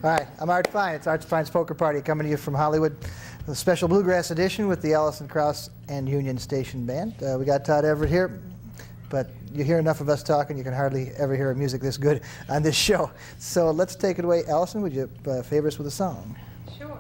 All right, I'm Art Fein. It's Art Fein's Poker Party coming to you from Hollywood. A special bluegrass edition with the Alison Krauss and Union Station Band. We got Todd Everett here, but you hear enough of us talking, you can hardly ever hear music this good on this show. So let's take it away. Alison, would you favor us with a song? Sure.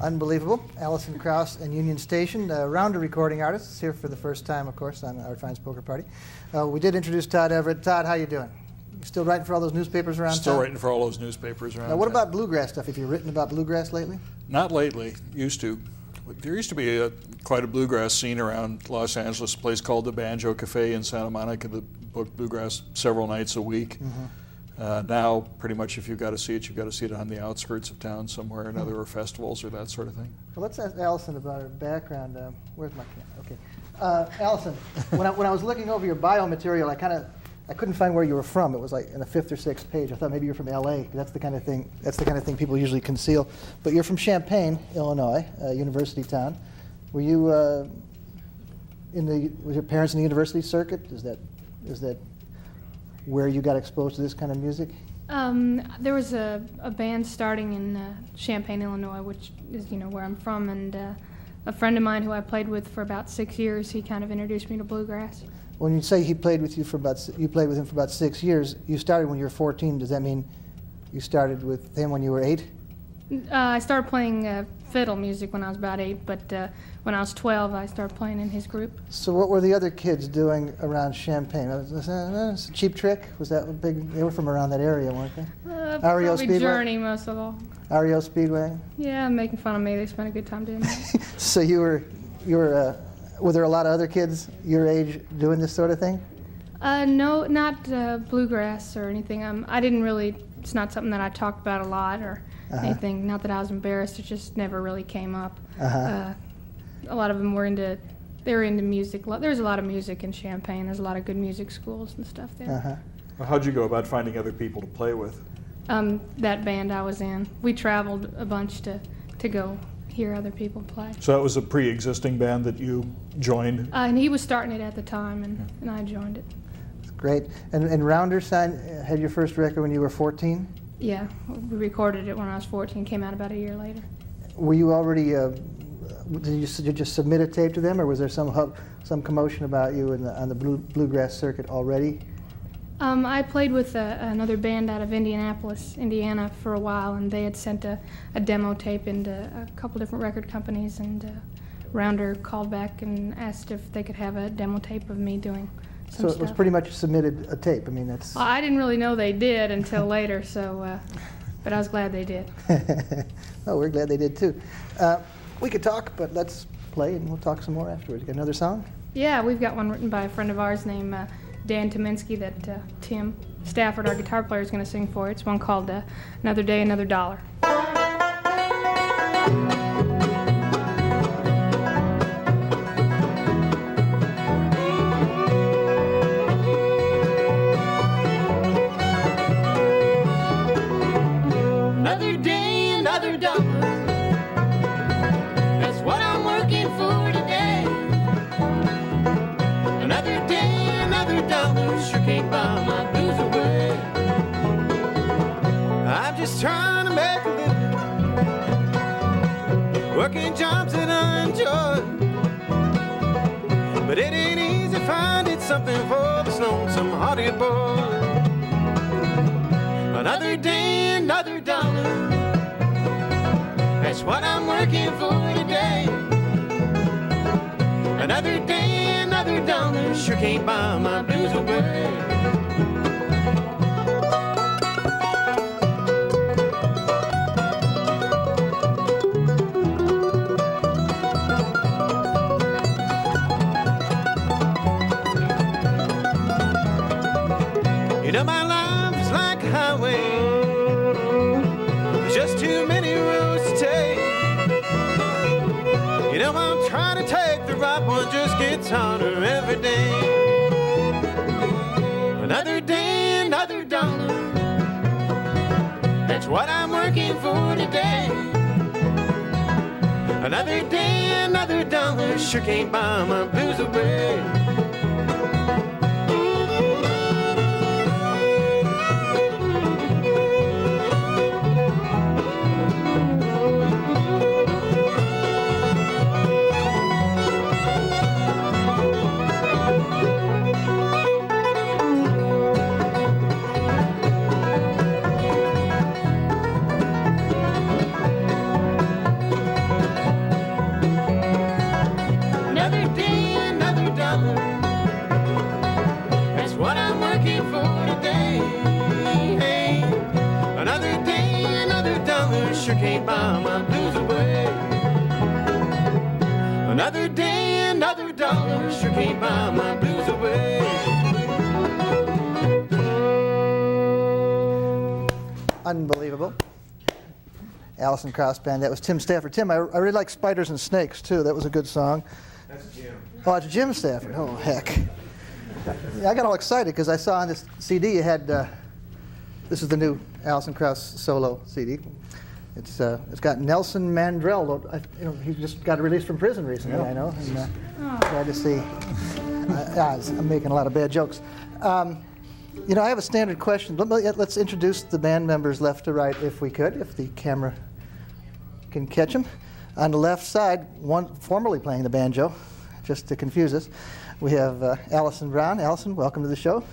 Unbelievable. Alison Krauss and Union Station, round of recording artists, here for the first time, of course, on Art Fein's Poker Party. We did introduce Todd Everett. Todd, how you doing? You still writing for all those newspapers around town? Still writing for all those newspapers around Now, what town. about bluegrass stuff? Have you written about bluegrass lately? Not lately. Used to. There used to be quite a bluegrass scene around Los Angeles, a place called the Banjo Cafe in Santa Monica that booked bluegrass several nights a week. Mm-hmm. Now, pretty much if you've got to see it, you've got to see it on the outskirts of town somewhere, another or festivals or that sort of thing. Well, let's ask Alison about her background. Where's my camera? Okay. Alison, when I was looking over your bio material, I couldn't find where you were from. It was like in the 5th or 6th page. I thought maybe you're from L.A. That's the kind of thing people usually conceal. But you're from Champaign, Illinois, university town. Were you was your parents in the university circuit? Is that where you got exposed to this kind of music? There was a band starting in Champaign, Illinois, which is where I'm from, and a friend of mine who I played with for about 6 years, he kind of introduced me to bluegrass. When you say he played with you you played with him for about 6 years, you started when you were 14. Does that mean you started with him when you were 8? I started playing fiddle music when I was about 8, but when I was 12, I started playing in his group. So what were the other kids doing around Champaign? Was that a Cheap Trick? Was that a big? They were from around that area, weren't they? REO Probably Speedway? Journey, most of all. REO Speedway? Yeah, making fun of me. They spent a good time doing that. So were there a lot of other kids your age doing this sort of thing? No, not bluegrass or anything. I didn't really, it's not something that I talked about a lot or anything. Not that I was embarrassed, it just never really came up. A lot of them were into music. There's a lot of music in Champaign. There's a lot of good music schools and stuff there. Well, how'd you go about finding other people to play with? That band I was in, we traveled a bunch to go hear other people play. So that was a pre-existing band that you joined? And he was starting it at the time, and I joined it. Great. And Rounder had your first record when you were 14? Yeah, we recorded it when I was 14, came out about a year later. Were you already, did you just submit a tape to them, or was there some commotion about you on the bluegrass circuit already? I played with another band out of Indianapolis, Indiana for a while, and they had sent a demo tape into a couple different record companies, and Rounder called back and asked if they could have a demo tape of me doing some So stuff. it was pretty much submitted a tape. I mean, that's... Well, I didn't really know they did until later, so, but I was glad they did. Oh, we're glad they did too. We could talk, but let's play and we'll talk some more afterwards. Got another song? Yeah, we've got one written by a friend of ours named Dan Tominski that Tim Stafford, our guitar player, is going to sing for. It's one called Another Day, Another Dollar. Another day, another dollar. That's what I'm working for today. Another day, another dollar. Sure can't buy my blues away. I'm just trying to make a living, working jobs that I enjoy. But it ain't easy finding something for this lonesome hearted boy. Another day, another dollar. That's what I'm working for today. Another day, another dollar. Sure can't buy my blues away. You know my life is like a highway. There's just too many roads to take. You know I'm trying to take the right one, just gets harder every day. Another day, another dollar. That's what I'm working for today. Another day, another dollar. Sure can't buy my blues away. Another day, another dollar. That's what I'm working for today. Hey, another day, another dollar. Sure can't buy my blues away. Another day, another dollar. Sure can't buy my blues away. Unbelievable. Alison Krauss Band. That was Tim Stafford. Tim, I really like Spiders and Snakes too. That was a good song. That's Jim. Oh, it's Jim Stafford. Oh, heck. Yeah, I got all excited because I saw on this CD you had, this is the new Alison Krauss solo CD. It's got Nelson Mandrell. He just got released from prison recently, yeah. I know. And, glad to see. I'm making a lot of bad jokes. I have a standard question. Let's introduce the band members left to right if we could, if the camera can catch them. On the left side, one formerly playing the banjo, just to confuse us, we have Alison Brown. Alison, welcome to the show.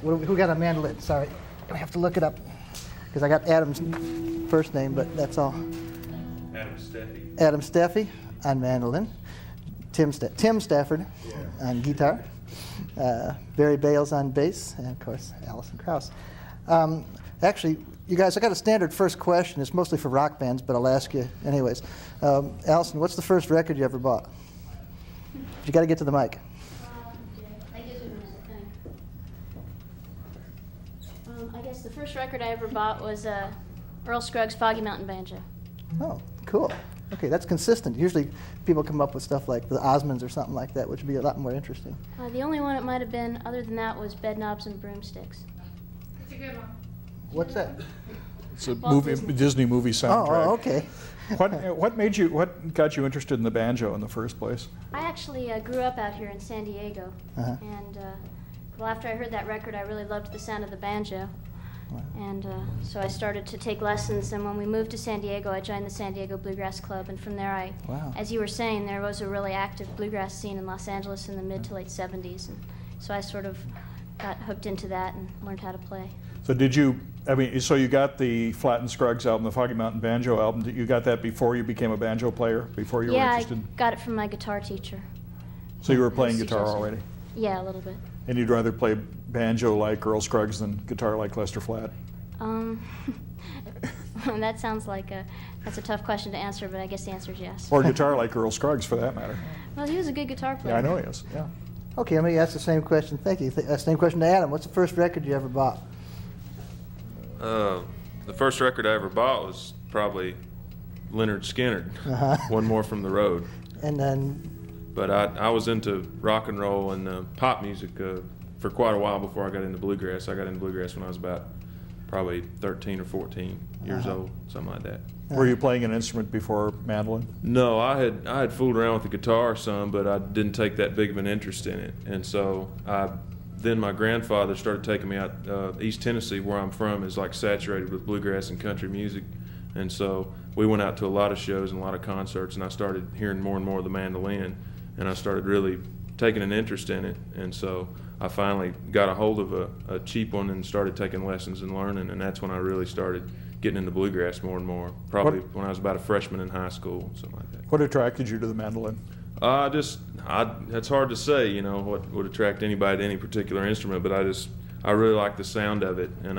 Who got a mandolin? Sorry, I have to look it up. because I got Adam's first name, but that's all. Adam Steffey. Adam Steffey on mandolin, Tim Stafford on guitar, Barry Bales on bass, and of course Alison Krauss. Actually, you guys, I got a standard first question. It's mostly for rock bands, but I'll ask you anyways. Alison, what's the first record you ever bought? You got to get to the mic. I guess the first record I ever bought was Earl Scruggs' Foggy Mountain Banjo. Oh, cool. Okay, that's consistent. Usually people come up with stuff like the Osmonds or something like that, which would be a lot more interesting. The only one it might have been, other than that, was Bedknobs and Broomsticks. It's a good one. What's that? It's a Disney movie soundtrack. Oh, okay. What got you interested in the banjo in the first place? I actually grew up out here in San Diego, and well, after I heard that record, I really loved the sound of the banjo. Wow. And so I started to take lessons, and when we moved to San Diego, I joined the San Diego Bluegrass Club, and from there as you were saying, there was a really active bluegrass scene in Los Angeles in the mid to late 70s, and so I sort of got hooked into that and learned how to play. So so you got the Flatt and Scruggs album, the Foggy Mountain Banjo album, you got that before you became a banjo player, before you were interested? Yeah, I got it from my guitar teacher. So you were playing guitar already? Yeah, a little bit. And you'd rather play banjo like Earl Scruggs than guitar like Lester Flatt? That sounds like that's a tough question to answer, but I guess the answer is yes. Or guitar like Earl Scruggs, for that matter. Well, he was a good guitar player. Yeah, I know he is, yeah. Okay, let me ask the same question. Thank you. Same question to Adam. What's the first record you ever bought? The first record I ever bought was probably Leonard Skinner, One More from the Road. And then... But I was into rock and roll and pop music for quite a while before I got into bluegrass. I got into bluegrass when I was about probably 13 or 14 years old, something like that. Were you playing an instrument before mandolin? No, I had fooled around with the guitar some, but I didn't take that big of an interest in it. And so then my grandfather started taking me out. East Tennessee, where I'm from, is like saturated with bluegrass and country music. And so we went out to a lot of shows and a lot of concerts, and I started hearing more and more of the mandolin, and I started really taking an interest in it. And so I finally got a hold of a cheap one and started taking lessons and learning, and that's when I really started getting into bluegrass more and more, probably when I was about a freshman in high school, something like that. What attracted you to the mandolin? It's hard to say, you know, what would attract anybody to any particular instrument, but I really like the sound of it, and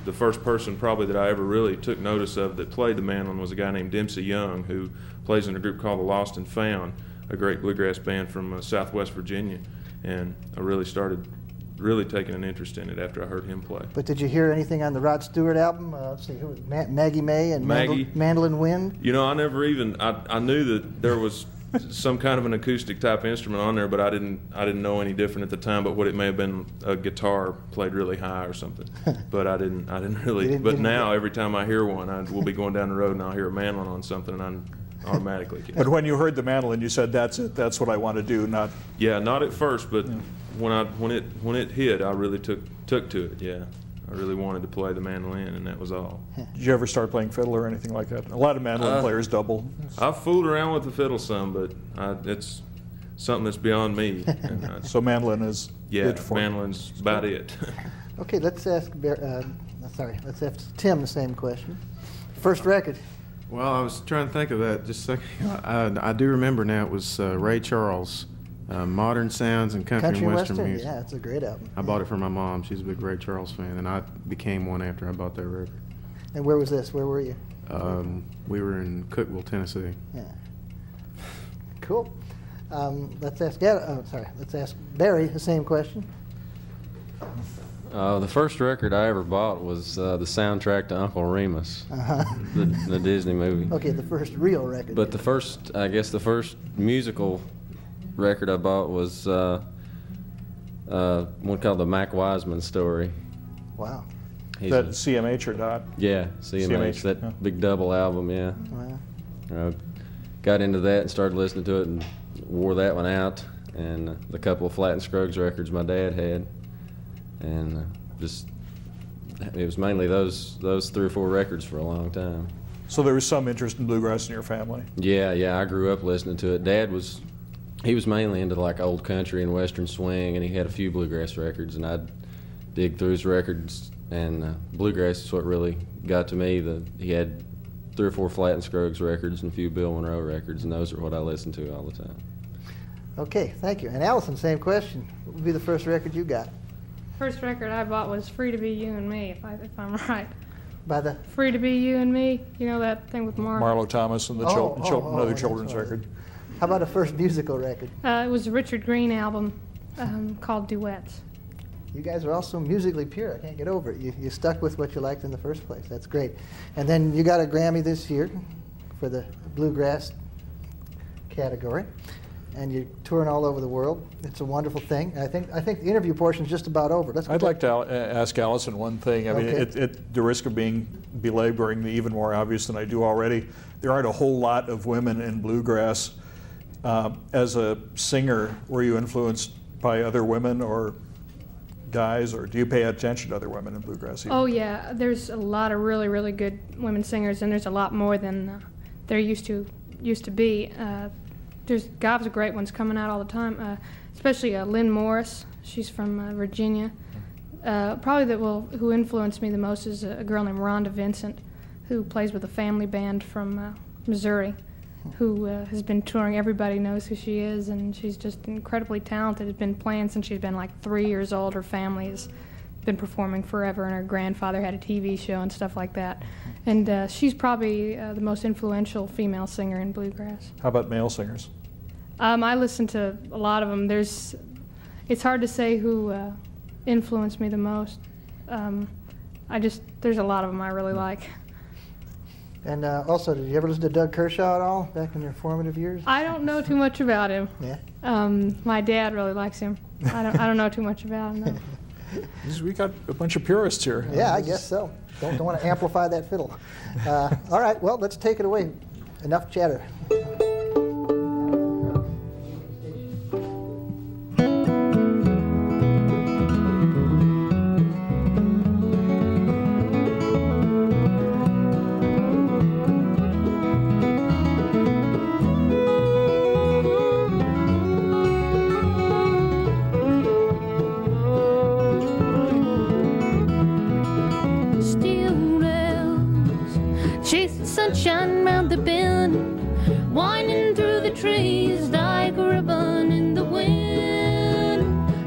the first person probably that I ever really took notice of that played the mandolin was a guy named Dempsey Young, who plays in a group called the Lost and Found, a great bluegrass band from Southwest Virginia, and I really started taking an interest in it after I heard him play. But did you hear anything on the Rod Stewart album? Let's see, who was Maggie May and Mandolin Wind? You know, I never even I knew that there was some kind of an acoustic type instrument on there, but I didn't know any different at the time. But what it may have been a guitar played really high or something. But I didn't really. But now every time I hear one, we'll be going down the road and I'll hear a mandolin on something, and I'm automatically. But when you heard the mandolin, you said, "That's it. That's what I want to do." Not. Yeah, not at first, but when it hit, I really took to it. Yeah, I really wanted to play the mandolin, and that was all. Did you ever start playing fiddle or anything like that? A lot of mandolin players double. I've fooled around with the fiddle some, but it's something that's beyond me. And so mandolin is it for mandolin's about it. Okay, let's ask Tim the same question. First record. Well, I was trying to think of that just a second. I do remember now. It was Ray Charles, Modern Sounds and Country and Western Music. Yeah, it's a great album. I bought it for my mom. She's a big Ray Charles fan, and I became one after I bought that record. And where was this? Where were you? We were in Cookeville, Tennessee. Yeah. Cool. Let's ask Barry the same question. The first record I ever bought was the soundtrack to Uncle Remus, the Disney movie. Okay, the first real record. But the first musical record I bought was one called the Mac Wiseman Story. Wow. Is that CMH or Dot? Yeah, CMH, that big double album, yeah. Wow. Got into that and started listening to it and wore that one out, and the couple of Flatt and Scruggs records my dad had. And it was mainly those 3 or 4 records for a long time. So there was some interest in bluegrass in your family? Yeah, I grew up listening to it. Dad was mainly into like old country and western swing, and he had a few bluegrass records, and I'd dig through his records And bluegrass is what really got to me. He had 3 or 4 Flat and Scruggs records and a few Bill Monroe records, and those are what I listen to all the time. Okay, thank you. And Alison, same question. What would be the first record you got? First record I bought was Free to Be You and Me, if I'm right. By the Free to Be You and Me, you know that thing with Marlo Thomas and the another children's that's right. record. How about a first musical record? It was a Richard Green album called Duets. You guys are also musically pure. I can't get over it. You stuck with what you liked in the first place. That's great. And then you got a Grammy this year for the bluegrass category, and you're touring all over the world. It's a wonderful thing. And I think the interview portion is just about over. I'd like to ask Alison one thing. I mean, at the risk of belaboring the even more obvious than I do already, there aren't a whole lot of women in bluegrass. As a singer, were you influenced by other women or guys, or do you pay attention to other women in bluegrass? Oh yeah, there's a lot of really, really good women singers, and there's a lot more than there used to be. There's gobs of great ones coming out all the time, especially Lynn Morris. She's from Virginia. Probably who influenced me the most is a girl named Rhonda Vincent, who plays with a family band from Missouri, who has been touring. Everybody knows who she is, and she's just incredibly talented. Has been playing since she's been like 3 years old. Her family has been performing forever, and her grandfather had a TV show and stuff like that. And she's probably the most influential female singer in bluegrass. How about male singers? I listen to a lot of them. It's hard to say who influenced me the most. There's a lot of them I really like. And also, did you ever listen to Doug Kershaw at all back in your formative years? I don't know too much about him. Yeah. My dad really likes him. I don't know too much about him, though. We got a bunch of purists here. Yeah, I guess so. Don't want to amplify that fiddle. All right, well, let's take it away. Enough chatter. Sunshine round the bend, winding through the trees like a ribbon in the wind.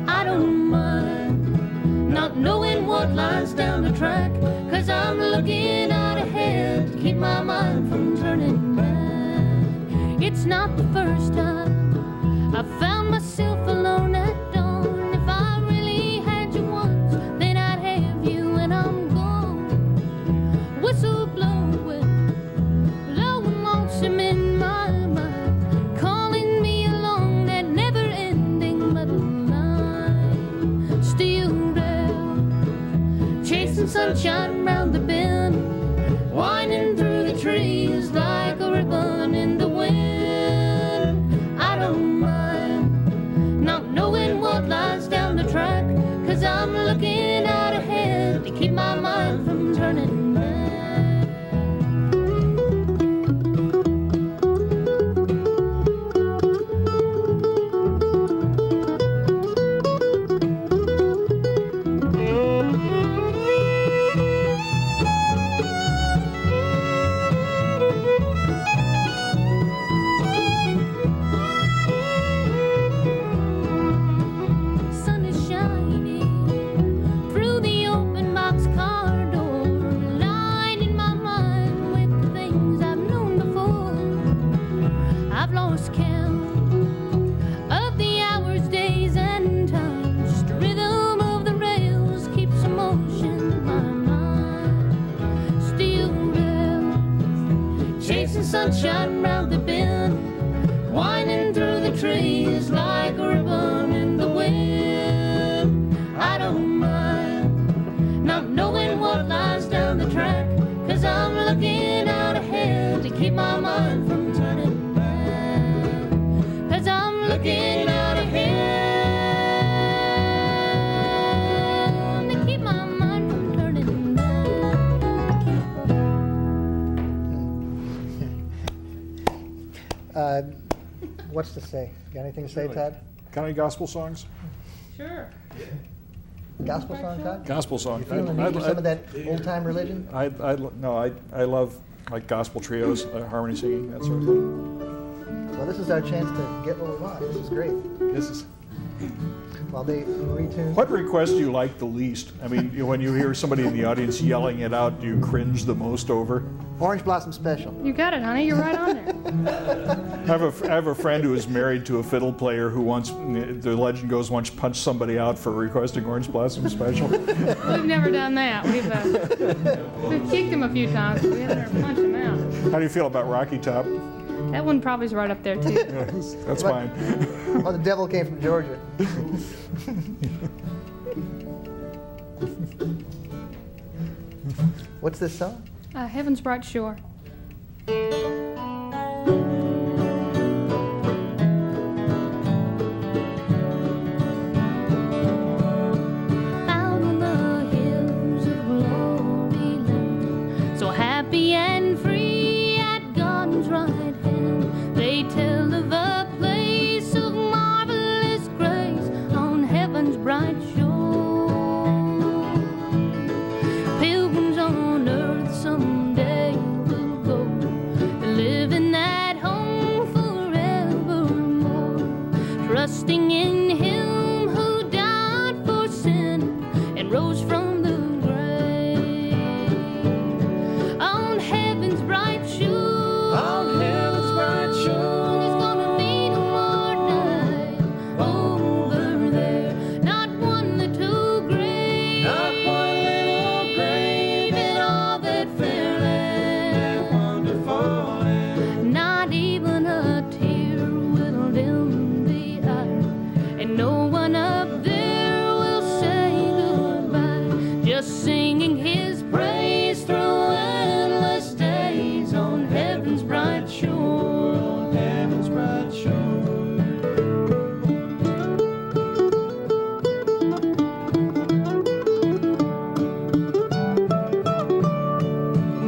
I don't mind not knowing what lies down the track, 'cause I'm looking out ahead to keep my mind from turning back. It's not the first time I've found myself alone at dawn. If I really had you once, then I'd have you when I'm gone. Whistle blowing in my mind, calling me along that never-ending metal line. Still there, chasing sunshine round the bend, winding through the trees like a ribbon in the wind. I don't mind not knowing what lies down the track, 'cause I'm looking out ahead to keep my mind from turning back. Sunshine round the bend, winding through the trees like a ribbon in the wind. I don't mind not knowing what lies down the track, 'cause I'm looking out ahead to keep my mind from turning back. 'Cause I'm looking out ahead to keep my mind from turning back. What's to say? Got anything to say, Todd? Got any gospel songs? Sure. Gospel song, Todd? Gospel song. You feeling the need for some of that old-time religion? I love like gospel trios, harmony singing, that sort of thing. Well, this is our chance to get what we want. This is great. This is. While they retune. What request do you like the least? I mean, when you hear somebody in the audience yelling it out, do you cringe the most over? Orange Blossom Special. You got it, honey. You're right on there. I have a friend who is married to a fiddle player who once, the legend goes, once punched somebody out for requesting Orange Blossom Special. We've never done that. We've kicked him a few times, but we haven't ever punched him out. How do you feel about Rocky Top? That one probably is right up there, too. Yes, that's fine. Oh, the devil came from Georgia. What's this song? Heaven's Bright Shore. Out on the hills of glory land, so happy and free at God's right hand, they tell of a place of marvelous grace on heaven's bright shore. Pilgrims on earth someday will go to live in that home forevermore, trusting in Him who died for sin and rose from the grave. On heaven's bright shore, On heaven's bright shore, there's gonna be no more night over there. Not one little grave, not one little grave in all that fair land. wonderful land. Not even a tear will dim the eye, and no one up there will say goodbye. Just singing His praise through endless days on heaven's bright shore. On heaven's bright shore.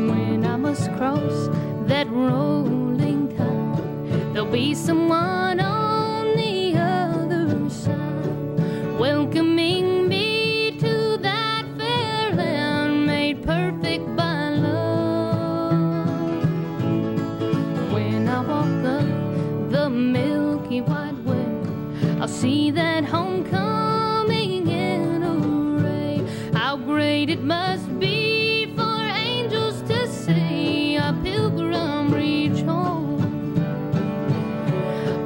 When I must cross that rolling tide, there'll be someone on the other side welcoming me to that fair land made perfect by love. When I walk up the milky white way, I'll see that homecoming in array. How great it must be for angels to see a pilgrim reach home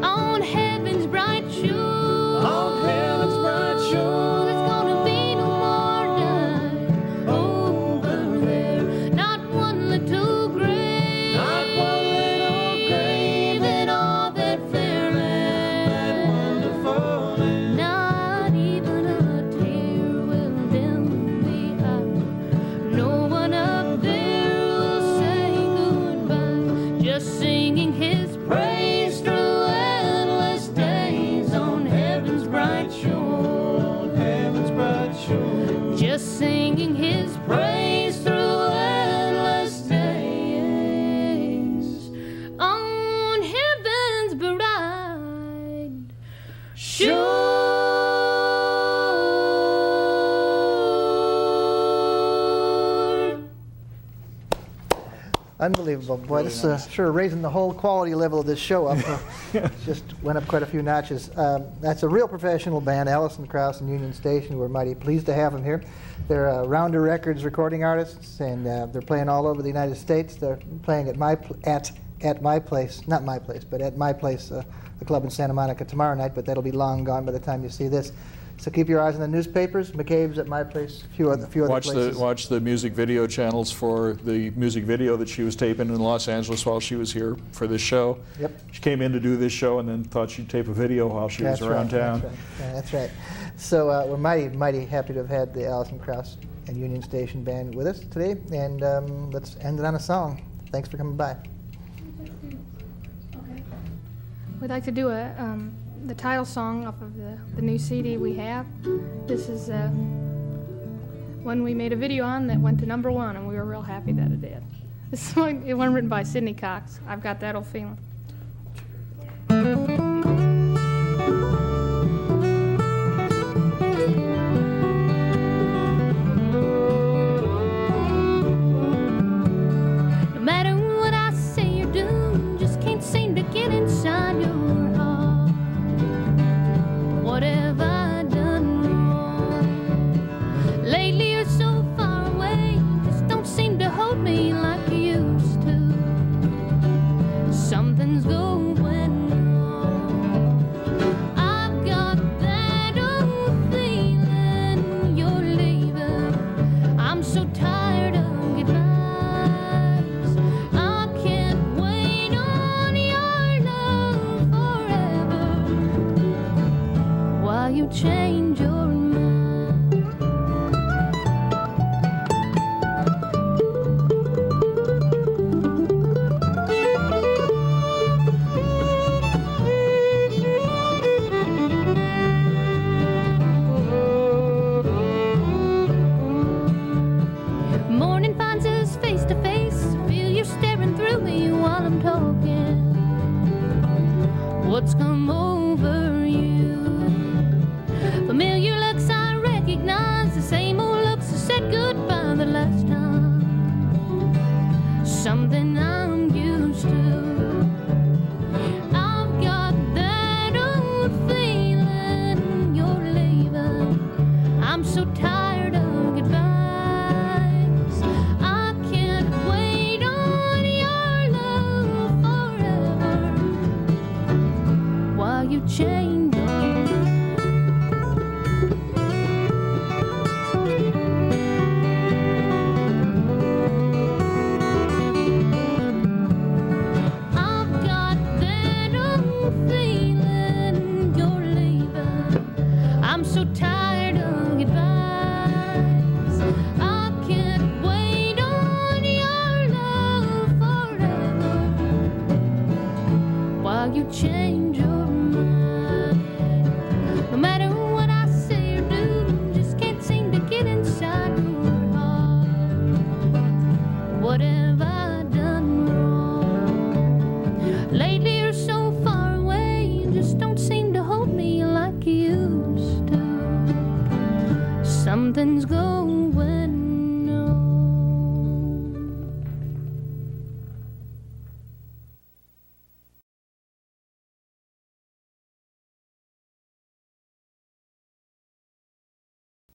on heaven's bright shore. On heaven's bright shore, There's gonna be no more night over there. Not one little grave, not one little grave in all that fair land. wonderful land. Not even a tear will dim the eye. No one up there will say goodbye. Just singing His praise through endless days on heaven's bright shore. On heaven's bright shore. Just singing His praise through endless days on heaven's bright shore. Unbelievable. Boy, this sure raising the whole quality level of this show up. Just went up quite a few notches. That's a real professional band, Alison Krauss and Union Station. We're mighty pleased to have them here. They're Rounder Records recording artists, and they're playing all over the United States. They're playing at my place, not my place, but at my place, the club in Santa Monica tomorrow night, but that'll be long gone by the time you see this. So keep your eyes on the newspapers. McCabe's at my place, a few other places. Watch the music video channels for the music video that she was taping in Los Angeles while she was here for this show. Yep. She came in to do this show and then thought she'd tape a video while she was around town. That's right. Yeah, that's right. So we're mighty happy to have had the Alison Krauss and Union Station band with us today, and let's end it on a song. Thanks for coming by. We'd like to do the title song off of the new CD we have. This is one we made a video on that went to #1, and we were real happy that it did. This one, it was written by Sidney Cox. I've Got That Old Feeling. what's come over you. Familiar looks I recognize, the same old looks that said goodbye the last time. Something I'm used to. I've got that old feeling you're leaving. I'm so tired of goodbyes. I can't wait on your love forever while you change your mind. I've got that old feeling you're leaving. I'm so tired of goodbyes. I can't wait on your love forever while you change your mind. No matter what I say or do, just can't seem to get inside your heart. What have I done wrong? Lately you're so far away, you just don't seem to hold me like you used to. Something's going